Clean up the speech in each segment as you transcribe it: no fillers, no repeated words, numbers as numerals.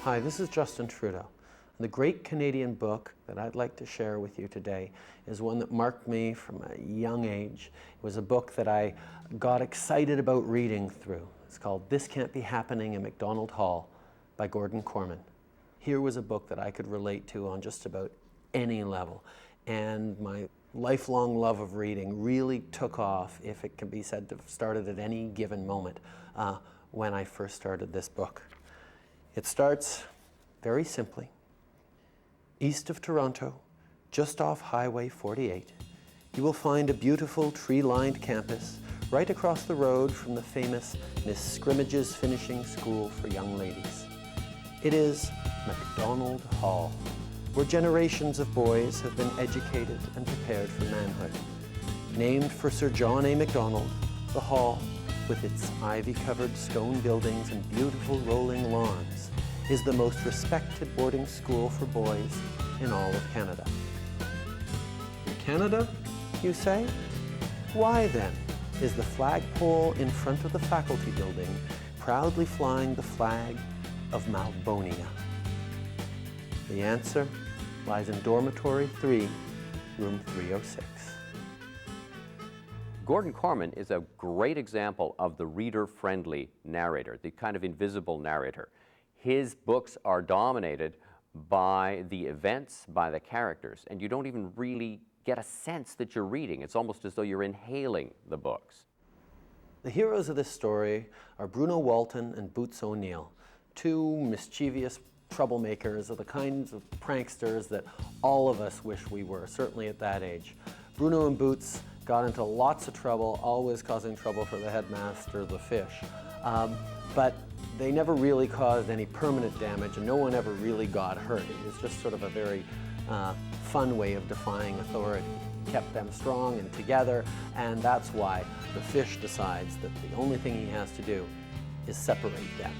Hi, this is Justin Trudeau. The great Canadian book that I'd like to share with you today is one that marked me from a young age. It was a book that I got excited about reading through. It's called This Can't Be Happening in MacDonald Hall by Korman. Here was a book that I could relate to on just about any level. And my lifelong love of reading really took off, if it can be said to have started at any given moment, when I first started this book. It starts very simply. East of Toronto, just off Highway 48, you will find a beautiful tree-lined campus right across the road from the famous Miss Scrimmage's Finishing School for Young Ladies. It is MacDonald Hall, where generations of boys have been educated and prepared for manhood. Named for Sir John A. Macdonald, the hall, with its ivy-covered stone buildings and beautiful rolling lawns, is the most respected boarding school for boys in all of Canada. Canada, you say? Why then is the flagpole in front of the faculty building proudly flying the flag of Malbonia? The answer lies in Dormitory 3, room 306. Gordon Korman is a great example of the reader-friendly narrator, the kind of invisible narrator. His books are dominated by the events, by the characters, and you don't even really get a sense that you're reading. It's almost as though you're inhaling the books. The heroes of this story are Bruno Walton and Boots O'Neill, two mischievous troublemakers of the kinds of pranksters that all of us wish we were, certainly at that age. Bruno and Boots got into lots of trouble, always causing trouble for the headmaster, the fish. But they never really caused any permanent damage, and no one ever really got hurt. It was just sort of a very fun way of defying authority. Kept them strong and together, and that's why the fish decides that the only thing he has to do is separate them.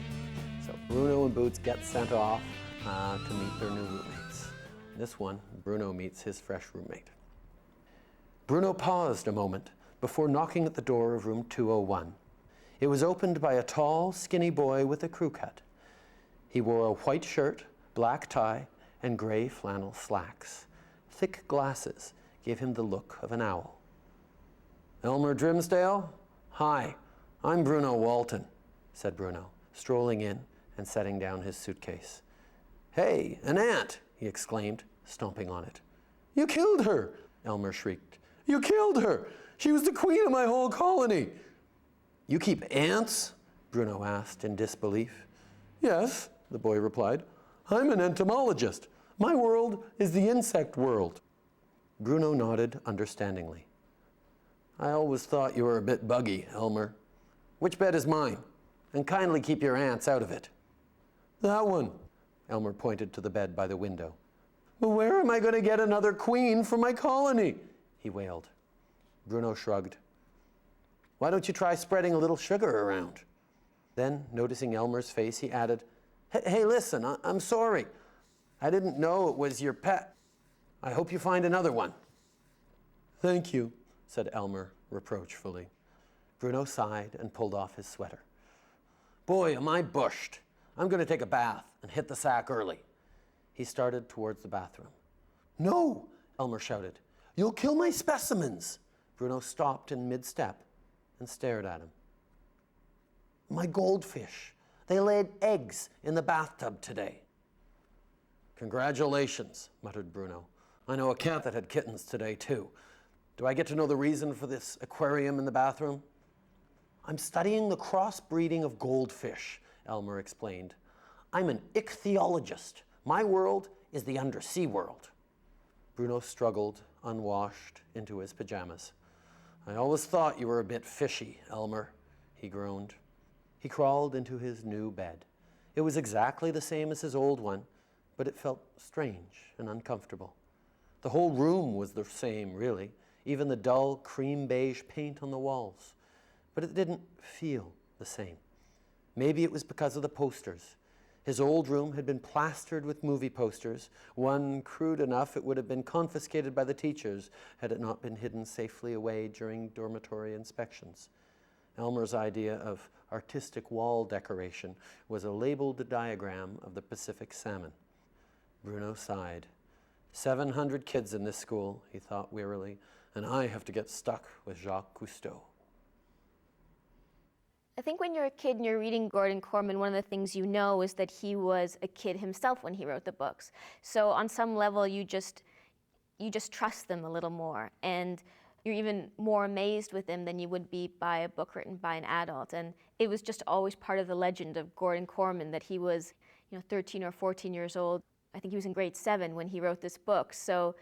So Bruno and Boots get sent off to meet their new roommates. This one, Bruno meets his fresh roommate. Bruno paused a moment before knocking at the door of room 201. It was opened by a tall, skinny boy with a crew cut. He wore a white shirt, black tie, and gray flannel slacks. Thick glasses gave him the look of an owl. Elmer Drimsdale? Hi, I'm Bruno Walton, said Bruno, strolling in and setting down his suitcase. Hey, an ant, he exclaimed, stomping on it. You killed her, Elmer shrieked. You killed her! She was the queen of my whole colony! You keep ants? Bruno asked in disbelief. Yes, the boy replied. I'm an entomologist. My world is the insect world. Bruno nodded understandingly. I always thought you were a bit buggy, Elmer. Which bed is mine? And kindly keep your ants out of it. That one, Elmer pointed to the bed by the window. But where am I going to get another queen for my colony? He wailed. Bruno shrugged. Why don't you try spreading a little sugar around? Then, noticing Elmer's face, he added, Hey, listen, I'm sorry. I didn't know it was your pet. I hope you find another one. Thank you, said Elmer reproachfully. Bruno sighed and pulled off his sweater. Boy, am I bushed. I'm going to take a bath and hit the sack early. He started towards the bathroom. No, Elmer shouted. You'll kill my specimens. Bruno stopped in mid-step and stared at him. My goldfish. They laid eggs in the bathtub today. Congratulations, muttered Bruno. I know a cat that had kittens today, too. Do I get to know the reason for this aquarium in the bathroom? I'm studying the crossbreeding of goldfish, Elmer explained. I'm an ichthyologist. My world is the undersea world. Bruno struggled, unwashed, into his pajamas. I always thought you were a bit fishy, Elmer, he groaned. He crawled into his new bed. It was exactly the same as his old one, but it felt strange and uncomfortable. The whole room was the same, really, even the dull cream beige paint on the walls. But it didn't feel the same. Maybe it was because of the posters. His old room had been plastered with movie posters, one crude enough it would have been confiscated by the teachers had it not been hidden safely away during dormitory inspections. Elmer's idea of artistic wall decoration was a labeled diagram of the Pacific salmon. Bruno sighed. 700 kids in this school, he thought wearily, and I have to get stuck with Jacques Cousteau. I think when you're a kid and you're reading Gordon Korman, one of the things you know is that he was a kid himself when he wrote the books. So on some level, you just trust them a little more, and you're even more amazed with them than you would be by a book written by an adult. And it was just always part of the legend of Gordon Korman that he was, 13 or 14 years old. I think he was in grade 7 when he wrote this book. So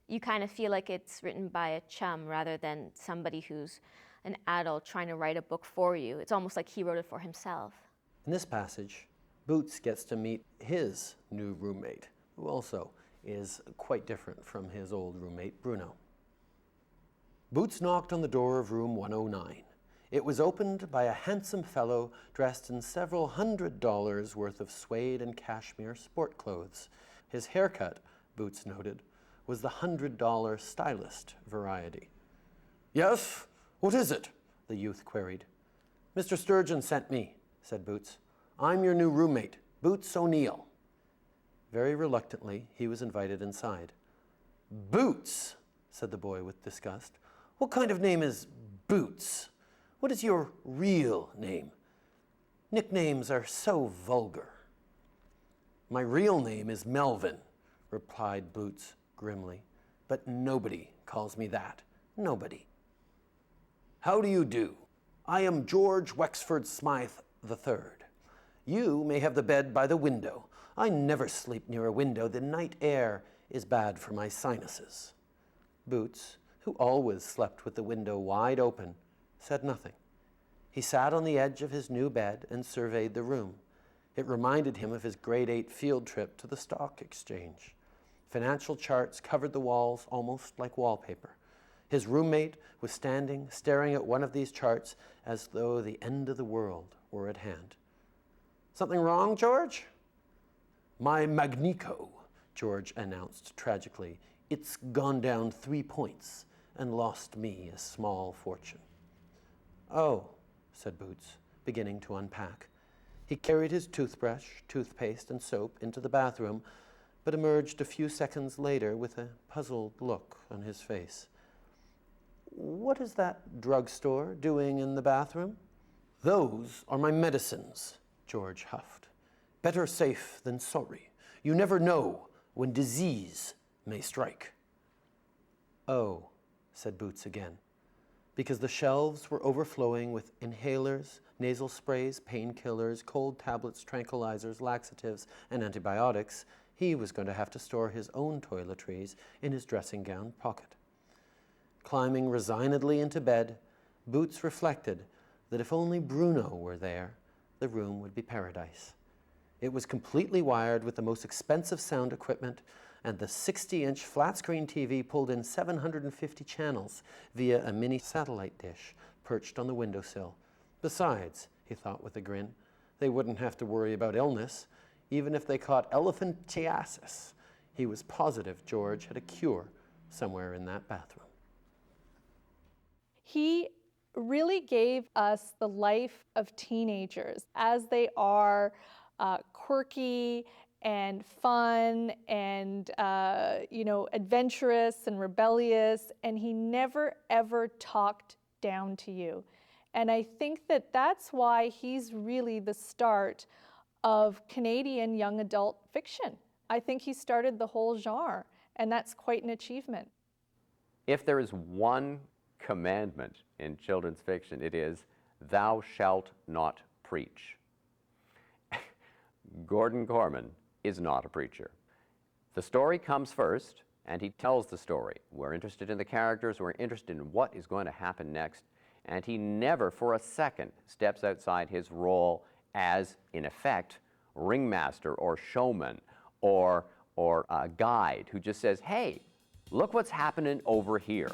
you kind of feel like it's written by a chum rather than somebody who's an adult trying to write a book for you. It's almost like he wrote it for himself. In this passage, Boots gets to meet his new roommate, who also is quite different from his old roommate, Bruno. Boots knocked on the door of room 109. It was opened by a handsome fellow dressed in several $100s worth of suede and cashmere sport clothes. His haircut, Boots noted, was the $100 stylist variety. "Yes? What is it?" the youth queried. "Mr. Sturgeon sent me," said Boots. "I'm your new roommate, Boots O'Neill." Very reluctantly, he was invited inside. "Boots," said the boy with disgust. "What kind of name is Boots? What is your real name? Nicknames are so vulgar." "My real name is Melvin," replied Boots grimly. "But nobody calls me that. Nobody." "How do you do? I am George Wexford Smythe III. You may have the bed by the window. I never sleep near a window. The night air is bad for my sinuses." Boots, who always slept with the window wide open, said nothing. He sat on the edge of his new bed and surveyed the room. It reminded him of his grade 8 field trip to the stock exchange. Financial charts covered the walls almost like wallpaper. His roommate was standing, staring at one of these charts as though the end of the world were at hand. "Something wrong, George?" "My Magnico," George announced tragically. "It's gone down 3 points and lost me a small fortune." "Oh," said Boots, beginning to unpack. He carried his toothbrush, toothpaste, and soap into the bathroom, but emerged a few seconds later with a puzzled look on his face. "What is that drugstore doing in the bathroom?" "Those are my medicines," George huffed. "Better safe than sorry. You never know when disease may strike." "Oh," said Boots again, because the shelves were overflowing with inhalers, nasal sprays, painkillers, cold tablets, tranquilizers, laxatives, and antibiotics. He was going to have to store his own toiletries in his dressing gown pocket. Climbing resignedly into bed, Boots reflected that if only Bruno were there, the room would be paradise. It was completely wired with the most expensive sound equipment, and the 60-inch flat-screen TV pulled in 750 channels via a mini satellite dish perched on the windowsill. Besides, he thought with a grin, they wouldn't have to worry about illness. Even if they caught elephantiasis, he was positive George had a cure somewhere in that bathroom. He really gave us the life of teenagers as they are, quirky and fun and adventurous and rebellious, and he never ever talked down to you. And I think that that's why he's really the start of Canadian young adult fiction. I think he started the whole genre, and that's quite an achievement. If there is one commandment in children's fiction, it is, "Thou shalt not preach." Gordon Korman is not a preacher. The story comes first, and he tells the story. We're interested in the characters, we're interested in what is going to happen next, and he never for a second steps outside his role as, in effect, ringmaster or showman or a guide who just says, "Hey, look what's happening over here."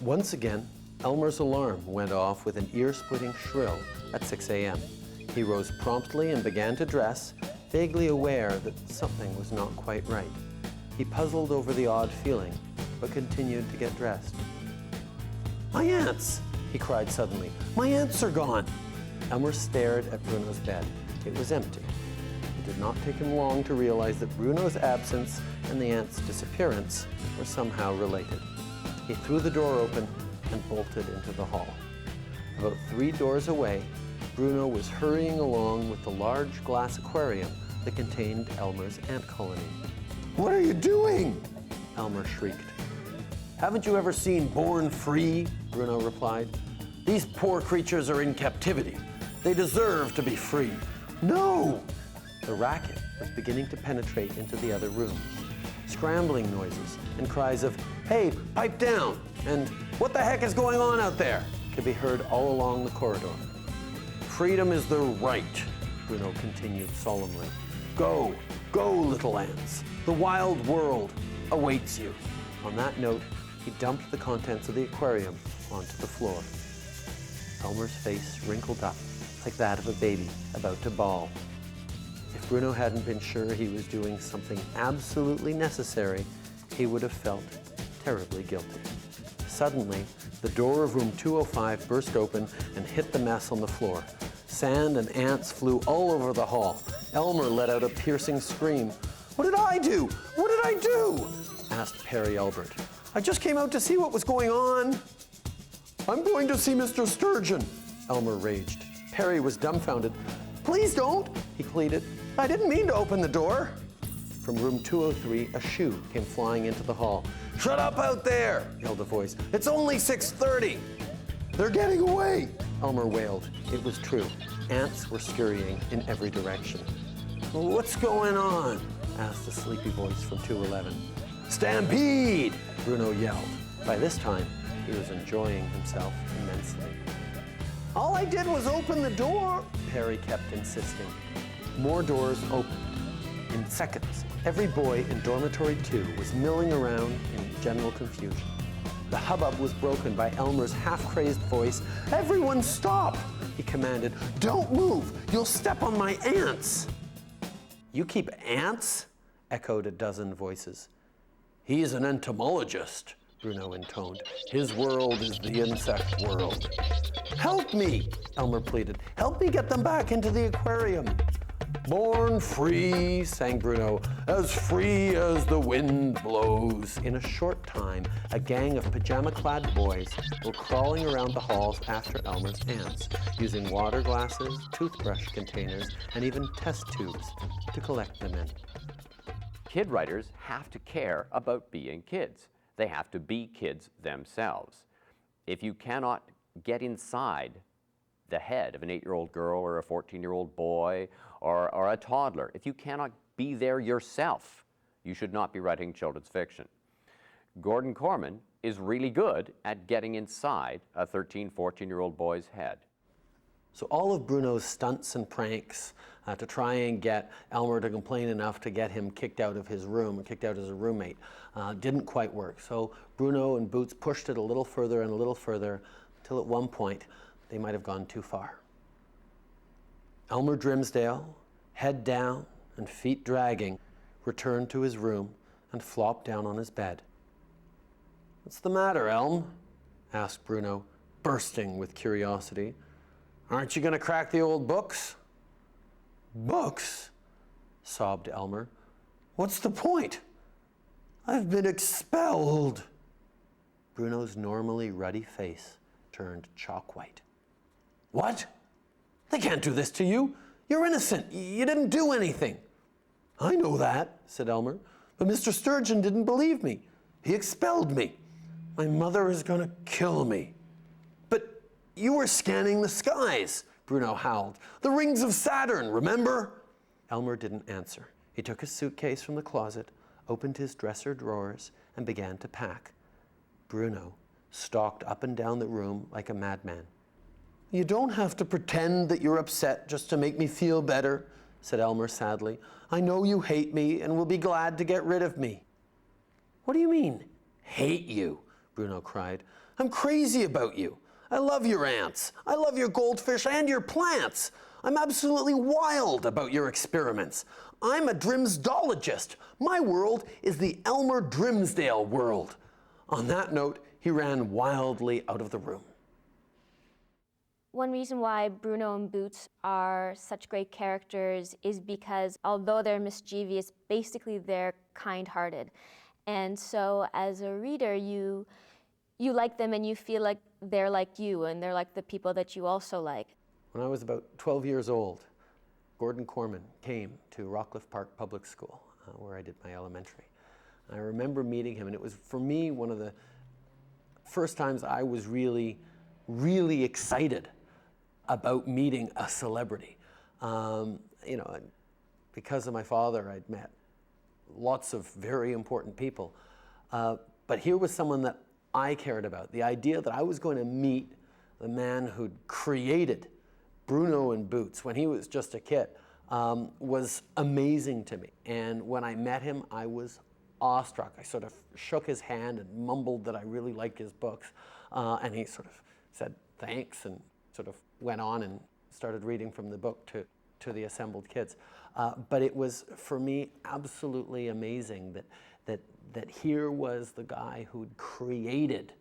Once again, Elmer's alarm went off with an ear-splitting shrill at 6 a.m. He rose promptly and began to dress, vaguely aware that something was not quite right. He puzzled over the odd feeling, but continued to get dressed. "My aunts! he cried suddenly. My ants are gone. Elmer stared at Bruno's bed. It was empty. It did not take him long to realize that Bruno's absence and the ants' disappearance were somehow related. He threw the door open and bolted into the hall. About 3 doors away, Bruno was hurrying along with the large glass aquarium that contained Elmer's ant colony. What are you doing? Elmer shrieked. Haven't you ever seen Born Free? Bruno replied. These poor creatures are in captivity. They deserve to be free. No! The racket was beginning to penetrate into the other rooms. Scrambling noises and cries of, hey, pipe down, and what the heck is going on out there? Could be heard all along the corridor. Freedom is the right, Bruno continued solemnly. Go, go, little ants. The wild world awaits you. On that note, he dumped the contents of the aquarium onto the floor. Elmer's face wrinkled up like that of a baby about to bawl. If Bruno hadn't been sure he was doing something absolutely necessary, he would have felt terribly guilty. Suddenly, the door of room 205 burst open and hit the mess on the floor. Sand and ants flew all over the hall. Elmer let out a piercing scream. What did I do? What did I do? Asked Perry Albert. I just came out to see what was going on. I'm going to see Mr. Sturgeon, Elmer raged. Perry was dumbfounded. Please don't, he pleaded. I didn't mean to open the door. From room 203, a shoe came flying into the hall. Shut up out there, yelled a voice. It's only 6:30. They're getting away, Elmer wailed. It was true. Ants were scurrying in every direction. What's going on? Asked a sleepy voice from 211. Stampede, Bruno yelled. By this time, he was enjoying himself immensely. All I did was open the door, Perry kept insisting. More doors opened. In seconds, every boy in dormitory 2 was milling around in general confusion. The hubbub was broken by Elmer's half-crazed voice. Everyone stop, he commanded. Don't move, you'll step on my ants. You keep ants? Echoed a dozen voices. He's an entomologist, Bruno intoned. His world is the insect world. Help me, Elmer pleaded. Help me get them back into the aquarium. Born free, sang Bruno, as free as the wind blows. In a short time, a gang of pajama-clad boys were crawling around the halls after Elmer's ants, using water glasses, toothbrush containers, and even test tubes to collect them in. Kid writers have to care about being kids. They have to be kids themselves. If you cannot get inside the head of an 8-year-old girl or a 14-year-old boy or a toddler, if you cannot be there yourself, you should not be writing children's fiction. Gordon Korman is really good at getting inside a 13, 14-year-old boy's head. So all of Bruno's stunts and pranks to try and get Elmer to complain enough to get him kicked out of his room, kicked out as a roommate, didn't quite work. So Bruno and Boots pushed it a little further and a little further, till at one point they might have gone too far. Elmer Drimsdale, head down and feet dragging, returned to his room and flopped down on his bed. What's the matter, Elm? Asked Bruno, bursting with curiosity. Aren't you going to crack the old books? Books? Sobbed Elmer. What's the point? I've been expelled. Bruno's normally ruddy face turned chalk white. What? They can't do this to you. You're innocent. You didn't do anything. I know that, said Elmer, but Mr. Sturgeon didn't believe me. He expelled me. My mother is going to kill me. But you were scanning the skies, Bruno howled. The rings of Saturn, remember? Elmer didn't answer. He took his suitcase from the closet, opened his dresser drawers, and began to pack. Bruno stalked up and down the room like a madman. You don't have to pretend that you're upset just to make me feel better, said Elmer sadly. I know you hate me and will be glad to get rid of me. What do you mean, hate you? Bruno cried. I'm crazy about you. I love your ants. I love your goldfish and your plants. I'm absolutely wild about your experiments. I'm a Drimsdologist. My world is the Elmer Drimsdale world. On that note, he ran wildly out of the room. One reason why Bruno and Boots are such great characters is because although they're mischievous, basically they're kind-hearted. And so as a reader, you like them and you feel like they're like you and they're like the people that you also like. When I was about 12 years old, Gordon Korman came to Rockcliffe Park Public School, where I did my elementary. I remember meeting him, and it was, for me, one of the first times I was really, really excited about meeting a celebrity. Because of my father, I'd met lots of very important people. But here was someone that I cared about. The idea that I was going to meet the man who'd created Bruno and Boots when he was just a kid was amazing to me. And when I met him, I was awestruck. I sort of shook his hand and mumbled that I really liked his books. And he sort of said thanks and sort of went on and started reading from the book to the assembled kids. But it was, for me, absolutely amazing that here was the guy who'd created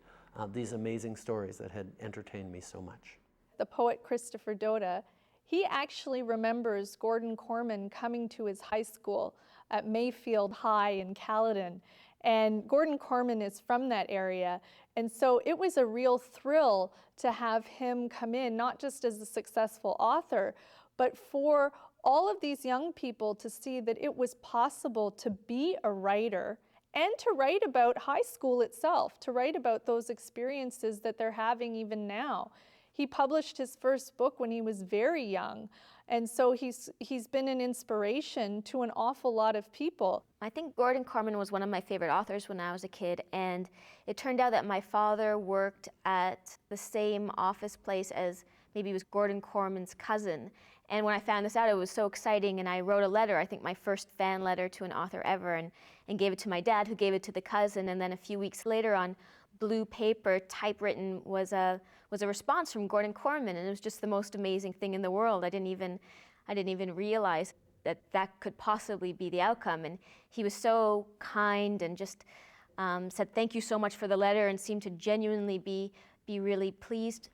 these amazing stories that had entertained me so much. The poet Christopher Doda, he actually remembers Gordon Korman coming to his high school at Mayfield High in Caledon. And Gordon Korman is from that area. And so it was a real thrill to have him come in, not just as a successful author, but for all of these young people to see that it was possible to be a writer and to write about high school itself, to write about those experiences that they're having even now. He published his first book when he was very young, and so he's been an inspiration to an awful lot of people. I think Gordon Korman was one of my favorite authors when I was a kid, and it turned out that my father worked at the same office place as maybe it was Gordon Korman's cousin. And when I found this out, it was so exciting, and I wrote a letter, I think my first fan letter to an author ever, and gave it to my dad, who gave it to the cousin, and then a few weeks later on blue paper, typewritten, was a response from Gordon Korman, and it was just the most amazing thing in the world. I didn't even realize that could possibly be the outcome, and he was so kind and just said thank you so much for the letter and seemed to genuinely be really pleased.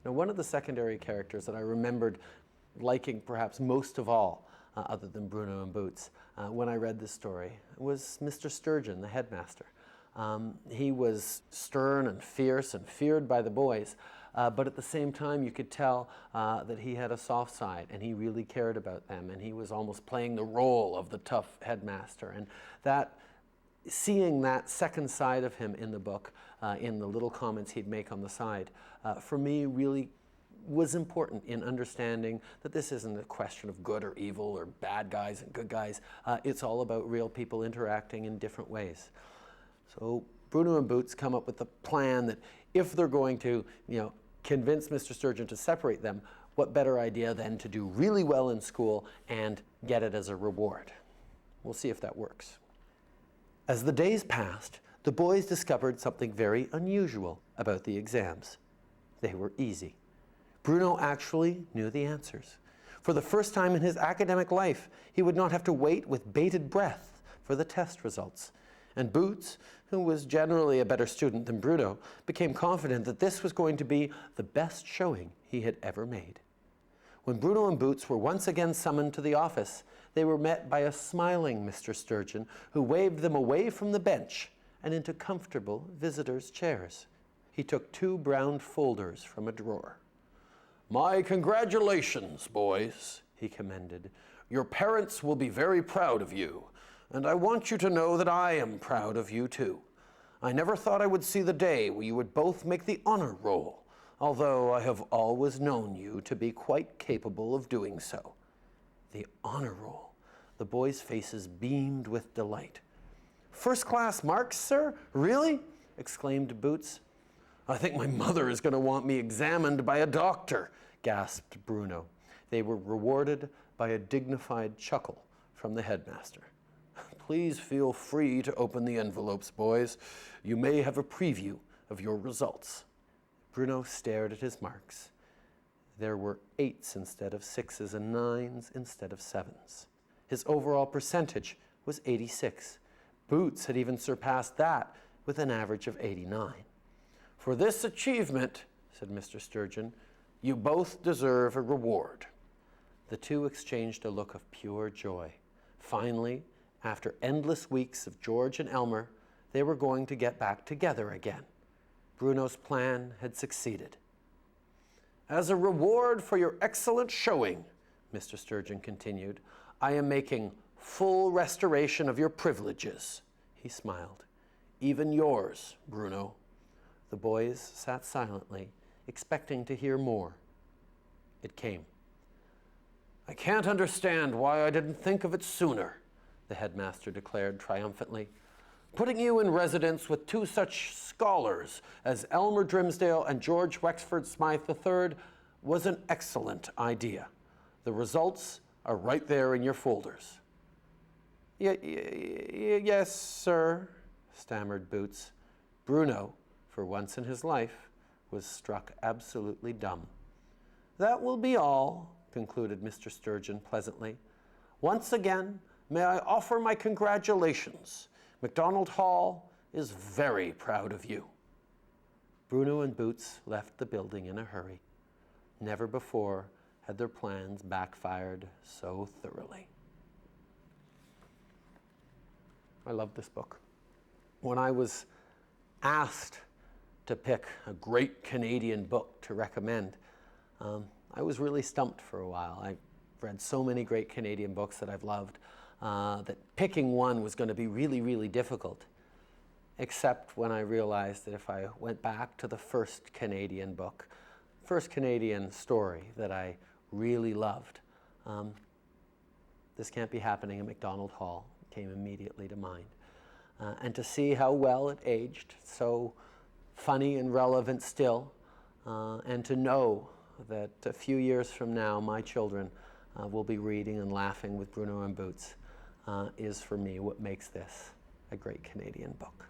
Now, one of the secondary characters that I remembered liking perhaps most of all, other than Bruno and Boots, when I read this story, was Mr. Sturgeon, the headmaster. He was stern and fierce and feared by the boys, but at the same time you could tell that he had a soft side and he really cared about them, and he was almost playing the role of the tough headmaster. And seeing that second side of him in the book, in the little comments he'd make on the side, for me really was important in understanding that this isn't a question of good or evil or bad guys and good guys. It's all about real people interacting in different ways. So Bruno and Boots come up with the plan that if they're going to, convince Mr. Sturgeon to separate them, what better idea than to do really well in school and get it as a reward. We'll see if that works. As the days passed, the boys discovered something very unusual about the exams. They were easy. Bruno actually knew the answers. For the first time in his academic life, he would not have to wait with bated breath for the test results. And Boots, who was generally a better student than Bruno, became confident that this was going to be the best showing he had ever made. When Bruno and Boots were once again summoned to the office, they were met by a smiling Mr. Sturgeon, who waved them away from the bench and into comfortable visitors' chairs. He took 2 brown folders from a drawer. "My congratulations, boys," he commended. "Your parents will be very proud of you, and I want you to know that I am proud of you too. I never thought I would see the day where you would both make the honor roll, although I have always known you to be quite capable of doing so." The honor roll. The boys' faces beamed with delight. "First-class marks, sir? Really?" exclaimed Boots. "I think my mother is going to want me examined by a doctor," gasped Bruno. They were rewarded by a dignified chuckle from the headmaster. "Please feel free to open the envelopes, boys. You may have a preview of your results." Bruno stared at his marks. There were 8s instead of 6s and 9s instead of 7s. His overall percentage was 86. Boots had even surpassed that with an average of 89. "For this achievement," said Mr. Sturgeon, You both deserve a reward." The two exchanged a look of pure joy. Finally, after endless weeks of George and Elmer, they were going to get back together again. Bruno's plan had succeeded. "As a reward for your excellent showing," Mr. Sturgeon continued, "I am making full restoration of your privileges." He smiled. "Even yours, Bruno." The boys sat silently, expecting to hear more. It came. "I can't understand why I didn't think of it sooner," the headmaster declared triumphantly. "Putting you in residence with two such scholars as Elmer Drimsdale and George Wexford Smythe III was an excellent idea. The results are right there in your folders." Yes, sir," stammered Boots. Bruno, for once in his life, was struck absolutely dumb. "That will be all," concluded Mr. Sturgeon pleasantly. "Once again, may I offer my congratulations. MacDonald Hall is very proud of you." Bruno and Boots left the building in a hurry. Never before had their plans backfired so thoroughly. I love this book. When I was asked to pick a great Canadian book to recommend, I was really stumped for a while. I've read so many great Canadian books that I've loved that picking one was going to be really, really difficult, except when I realized that if I went back to the first Canadian book, first Canadian story that I really loved, This Can't Be Happening at MacDonald Hall came immediately to mind. And to see how well it aged, so funny and relevant still, and to know that a few years from now my children will be reading and laughing with Bruno and Boots is for me what makes this a great Canadian book.